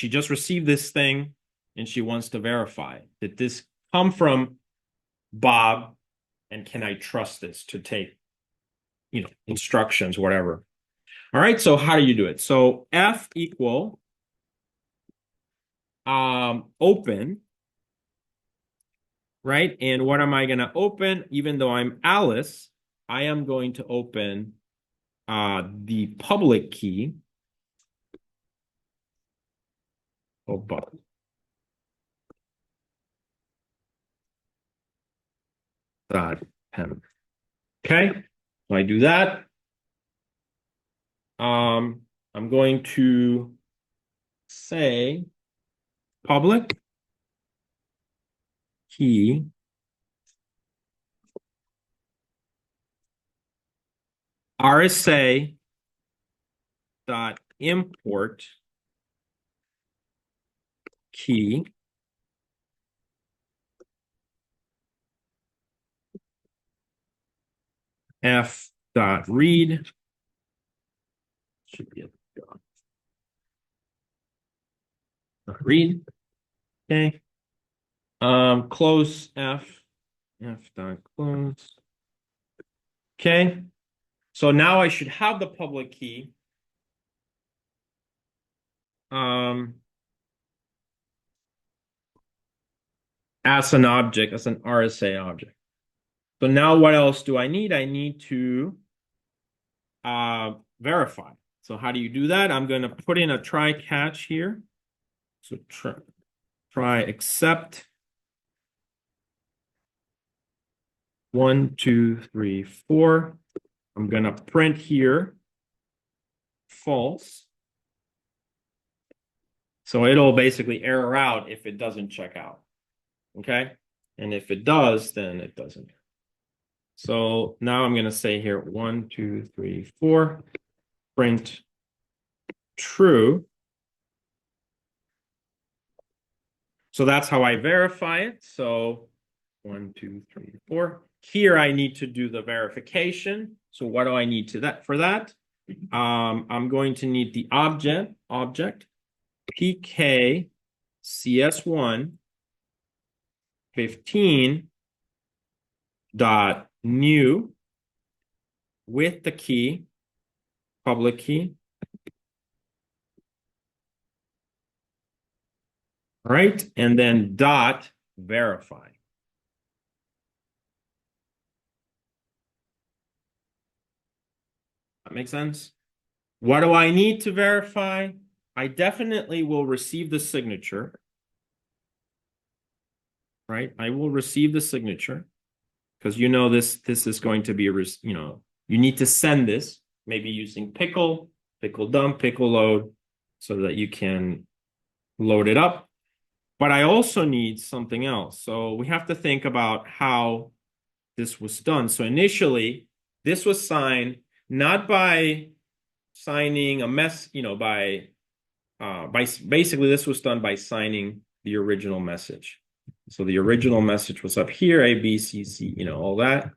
just received this thing and she wants to verify that this come from Bob, and can I trust this to take, instructions, whatever. All right, so how do you do it? So F equal open, right? And what am I going to open? Even though I'm Alice, I am going to open the public key of Bob. .pen. Okay, so I do that. I'm going to say public key RSA dot import key F dot read should be read. Okay. Close F dot close. Okay. So now I should have the public key. As an object, as an RSA object. So now what else do I need? I need to verify. So how do you do that? I'm going to put in a try catch here. So try except 1, 2, 3, 4. I'm going to print here false. So it'll basically error out if it doesn't check out. Okay. And if it does, then it doesn't. So now I'm going to say here 1, 2, 3, 4, print true. So that's how I verify it. So 1, 2, 3, 4. Here I need to do the verification. So what do I need for that? I'm going to need the object PK CS1 15 dot new with the key, public key. All right, and then dot verify. That makes sense? What do I need to verify? I definitely will receive the signature. Right? I will receive the signature because this is going to be you need to send this maybe using pickle dump, pickle load so that you can load it up. But I also need something else. So we have to think about how this was done. So initially, this was signed not by signing a by basically this was done by signing the original message. So the original message was up here, A, B, C, C, all that.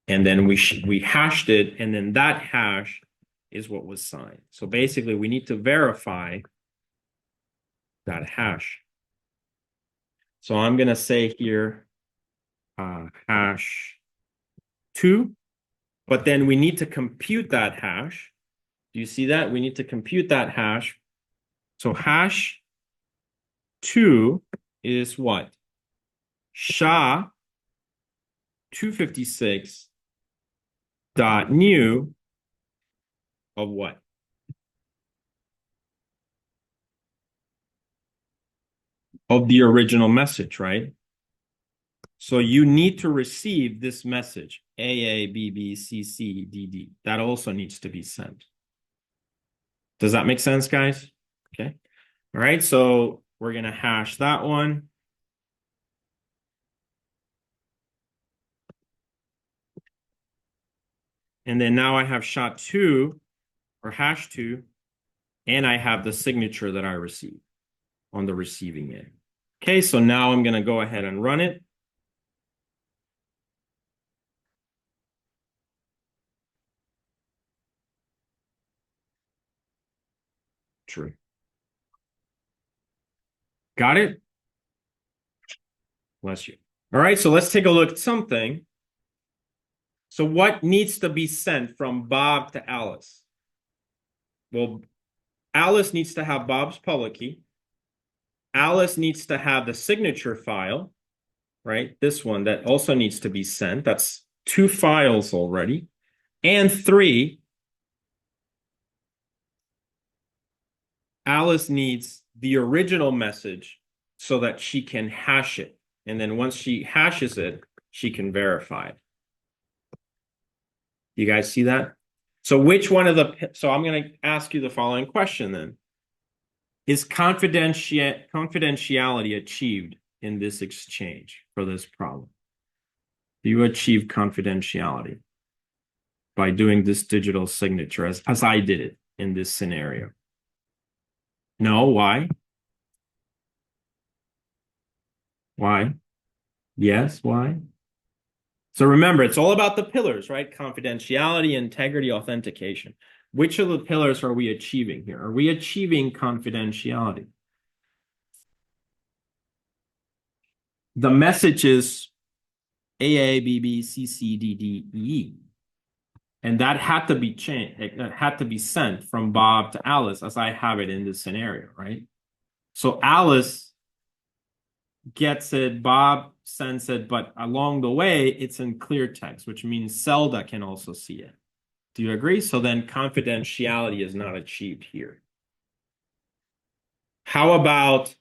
And then we hashed it, and then that hash is what was signed. So basically, we need to verify that hash. So I'm going to say here hash 2, but then we need to compute that hash. Do you see that? We need to compute that hash. So hash 2 is what? SHA 256 dot new of what? Of the original message, right? So you need to receive this message, AA, BB, CC, DD. That also needs to be sent. Does that make sense, guys? Okay. All right, so we're going to hash that one. And then now I have SHA-2 or hash2, and I have the signature that I received on the receiving end. Okay, so now I'm going to go ahead and run it. True. Got it? Bless you. All right, so let's take a look at something. So what needs to be sent from Bob to Alice? Well, Alice needs to have Bob's public key. Alice needs to have the signature file, right? This one that also needs to be sent. That's 2 files already. And 3, Alice needs the original message so that she can hash it. And then once she hashes it, she can verify it. You guys see that? So which one of the, so I'm going to ask you the following question then. Is confidentiality achieved in this exchange for this problem? Do you achieve confidentiality by doing this digital signature as I did it in this scenario? No, why? Why? Yes, why? So remember, it's all about the pillars, right? Confidentiality, integrity, authentication. Which of the pillars are we achieving here? Are we achieving confidentiality? The message is AA, BB, CC, DD, EE. And that had to be changed. It had to be sent from Bob to Alice as I have it in this scenario, right? So Alice gets it, Bob sends it, but along the way, it's in clear text, which means Zelda can also see it. Do you agree? So then confidentiality is not achieved here. How about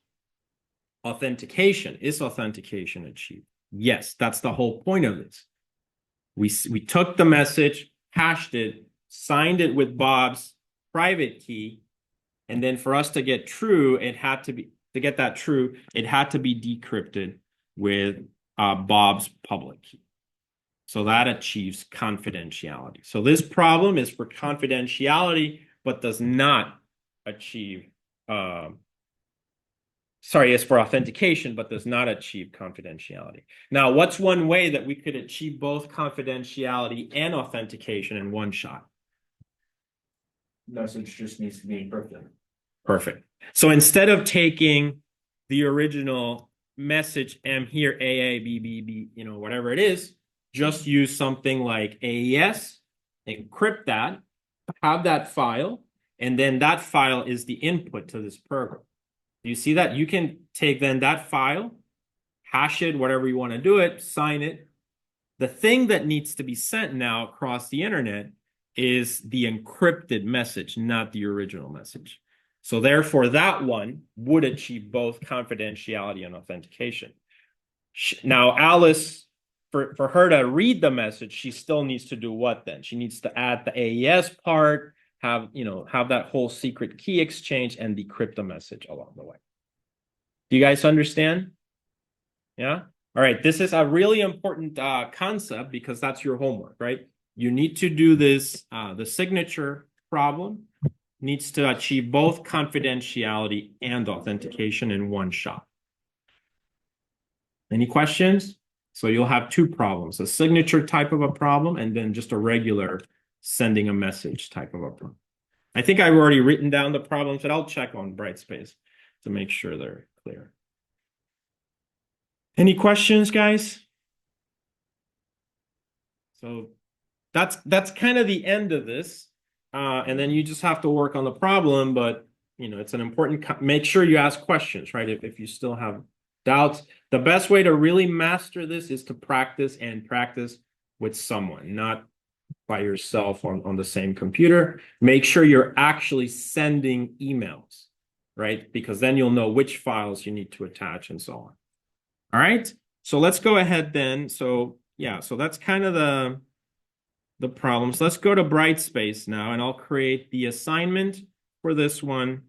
authentication? Is authentication achieved? Yes, that's the whole point of this. We took the message, hashed it, signed it with Bob's private key, and then for us to get true, it had to be, to get that true, it had to be decrypted with Bob's public key. So that achieves confidentiality. So this problem is for confidentiality, but does not achieve, it's for authentication, but does not achieve confidentiality. Now, what's one way that we could achieve both confidentiality and authentication in one shot? Message just needs to be encrypted. Perfect. So instead of taking the original message M here, AA, BB, you know, whatever it is, just use something like AES, encrypt that, have that file, and then that file is the input to this program. You see that? You can take then that file, hash it, whatever you want to do it, sign it. The thing that needs to be sent now across the internet is the encrypted message, not the original message. So therefore, that one would achieve both confidentiality and authentication. Now, Alice, for her to read the message, she still needs to do what then? She needs to add the AES part, have that whole secret key exchange and decrypt the message along the way. Do you guys understand? Yeah? All right, this is a really important concept because that's your homework, right? You need to do this, the signature problem needs to achieve both confidentiality and authentication in one shot. Any questions? So you'll have 2 problems, a signature type of a problem and then just a regular sending a message type of a problem. I think I've already written down the problems, but I'll check on Brightspace to make sure they're clear. Any questions, guys? So that's kind of the end of this. And then you just have to work on the problem, but it's an important, make sure you ask questions, right? If you still have doubts, the best way to really master this is to practice with someone, not by yourself on the same computer. Make sure you're actually sending emails, right? Because then you'll know which files you need to attach and so on. All right, so let's go ahead then. So yeah, so that's kind of the problems. Let's go to Brightspace now, and I'll create the assignment for this one.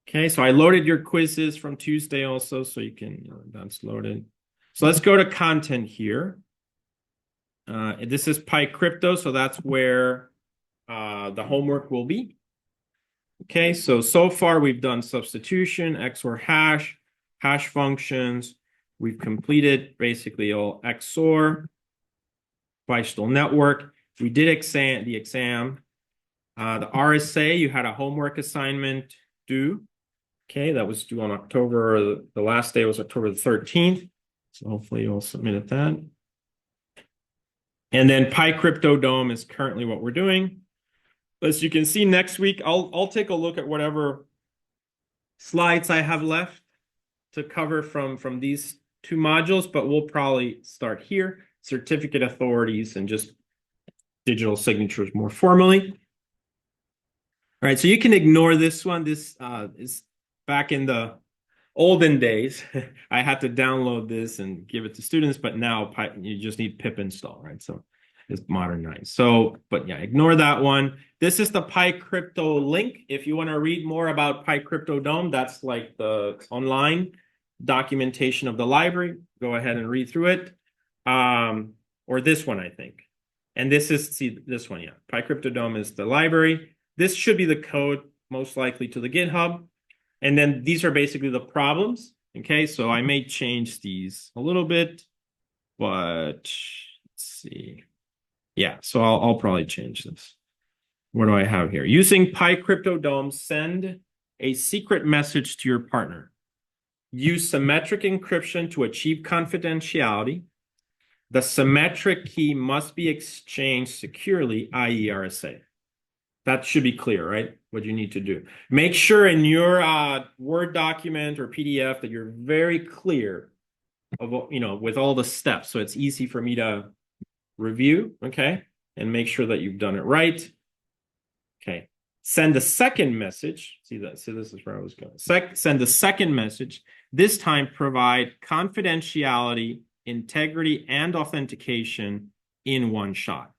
Okay, so I loaded your quizzes from Tuesday also, so you can, that's loaded. So let's go to content here. This is PyCrypto, so that's where the homework will be. Okay, so far we've done substitution, XOR hash, hash functions. We've completed basically all XOR, bidirectional network. We did the exam. The RSA, you had a homework assignment due. Okay, that was due on October, the last day was October the 13th. So hopefully you'll submit that. And then PyCryptoDome is currently what we're doing. As you can see, next week, I'll take a look at whatever slides I have left to cover from these two modules, but we'll probably start here, certificate authorities and just digital signatures more formally. All right, so you can ignore this one. This is back in the olden days. I had to download this and give it to students, but now you just need pip install, right? So it's modernized. So, but yeah, ignore that one. This is the PyCrypto link. If you want to read more about PyCryptoDome, that's like the online documentation of the library. Go ahead and read through it. Or this one, I think. And this is, see, this one, yeah. PyCryptoDome is the library. This should be the code, most likely to the GitHub. And then these are basically the problems. Okay, so I may change these a little bit, but let's see. Yeah, so I'll probably change this. What do I have here? Using PyCryptoDome, send a secret message to your partner. Use symmetric encryption to achieve confidentiality. The symmetric key must be exchanged securely, i.e. RSA. That should be clear, right? What you need to do. Make sure in your Word document or PDF that you're very clear of, with all the steps. So it's easy for me to review, okay? And make sure that you've done it right. Okay. Send a second message. See that? So this is where I was going. Send a second message. This time provide confidentiality, integrity, and authentication in one shot.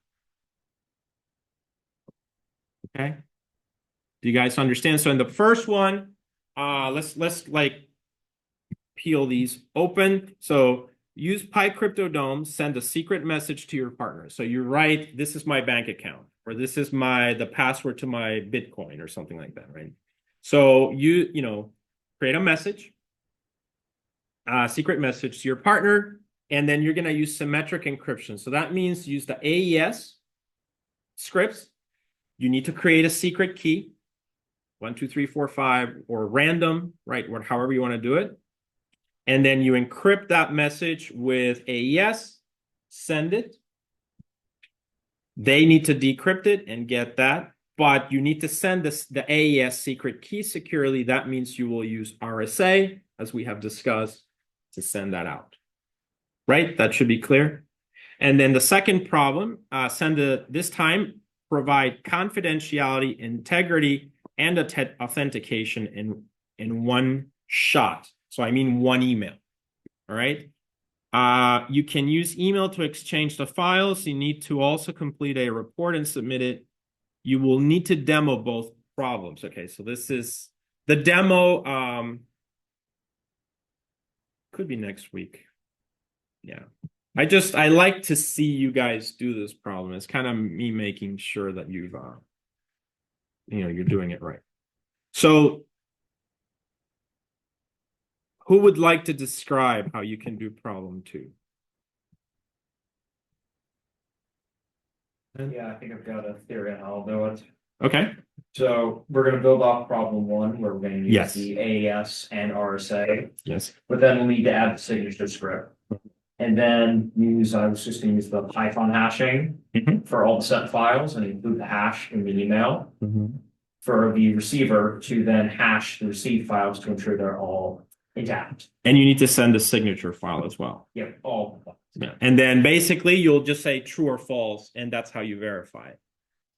Okay. Do you guys understand? So in the first one, let's like peel these open. So use PyCryptoDome, send a secret message to your partner. So you write, this is my bank account, or this is the password to my Bitcoin or something like that, right? So you create a message, secret message to your partner, and then you're going to use symmetric encryption. So that means use the AES scripts. You need to create a secret key, 1, 2, 3, 4, 5, or random, right? Or however you want to do it. And then you encrypt that message with AES, send it. They need to decrypt it and get that. But you need to send the AES secret key securely. That means you will use RSA, as we have discussed, to send that out. Right? That should be clear. And then the second problem, this time, provide confidentiality, integrity, and authentication in one shot. So I mean one email. All right. You can use email to exchange the files. You need to also complete a report and submit it. You will need to demo both problems. Okay, so this is the demo. Could be next week. Yeah. I like to see you guys do this problem. It's kind of me making sure that you've you're doing it right. So who would like to describe how you can do problem 2? Yeah, I think I've got a theory on how I'll do it. Okay. So we're going to build off problem 1, where we're going to use Yes. the AES and RSA. Yes. But then we'll need to add the signature script. And then I was just going to use the Python hashing for all the sent files and include the hash in the email for the receiver to then hash the received files to ensure they're all intact. And you need to send a signature file as well. Yeah, all. Yeah. And then basically you'll just say true or false, and that's how you verify it.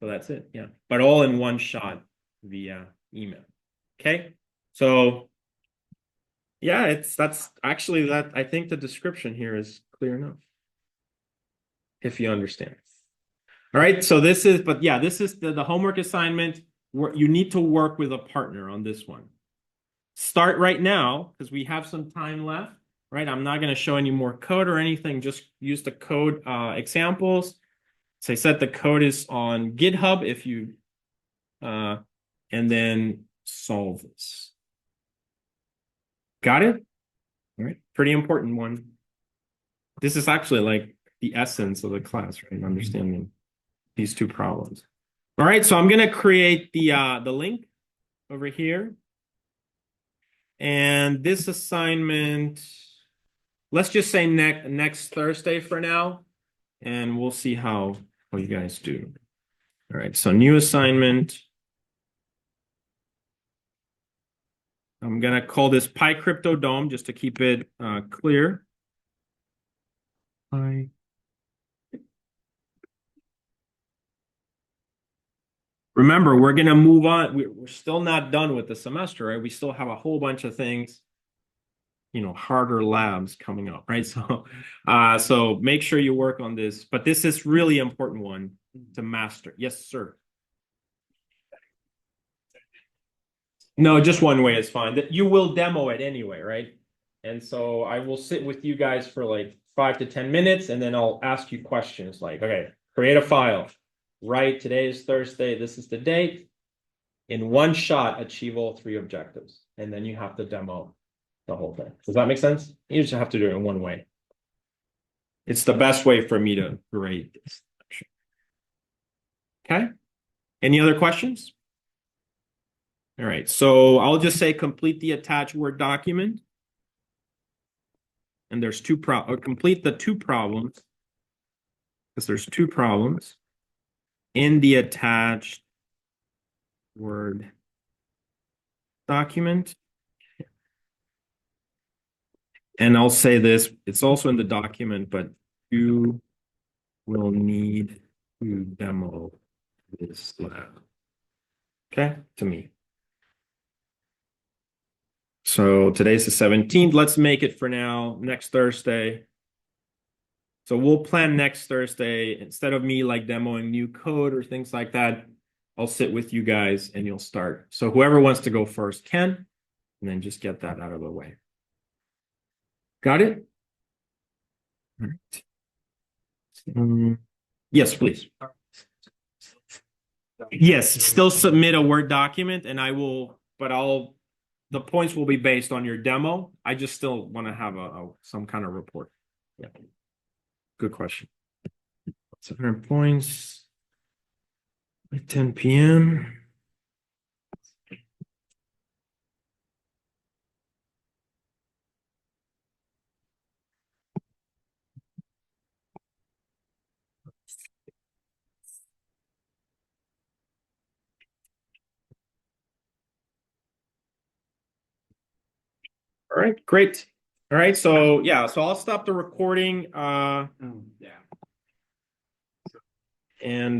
So that's it. Yeah. But all in one shot via email. Okay. So yeah, that's actually that. I think the description here is clear enough. If you understand. All right. So this is the homework assignment. you need to work with a partner on this one. Start right now because we have some time left, right? I'm not going to show any more code or anything. Just use the code examples. So I said the code is on GitHub if you, and then solve this. Got it? All right. Pretty important one. This is actually like the essence of the class, right? Understanding these two problems. All right. So I'm going to create the link over here. And this assignment, let's just say next Thursday for now, and we'll see how you guys do. All right, so new assignment. I'm gonna call this PyCryptoDome just to keep it clear. Remember, we're gonna move on. We're still not done with the semester, right? We still have a whole bunch of things, harder labs coming up, right? So make sure you work on this, but this is really important one to master. Yes, sir. No, just one way is fine. That you will demo it anyway, right? And so I will sit with you guys for like 5 to 10 minutes, and then I'll ask you questions like, okay, create a file. Right, today is Thursday, this is the date. In one shot, achieve all 3 objectives. And then you have to demo the whole thing. Does that make sense? You just have to do it in one way. It's the best way for me to grade this. Okay. Any other questions? All right. So I'll just say complete the attached Word document. And there's complete the 2 problems. Because there's 2 problems in the attached Word document. And I'll say this, it's also in the document, but you will need to demo this lab. Okay, to me. So today's the 17th. Let's make it for now, next Thursday. So we'll plan next Thursday. Instead of me like demoing new code or things like that, I'll sit with you guys and you'll start. So whoever wants to go first can, and then just get that out of the way. Got it? All right. Yes, please. Yes, still submit a Word document and the points will be based on your demo. I just still want to have some kind of report. Yeah. Good question. 700 points at 10 p.m. All right, great. All right, so yeah, so I'll stop the recording. Yeah. And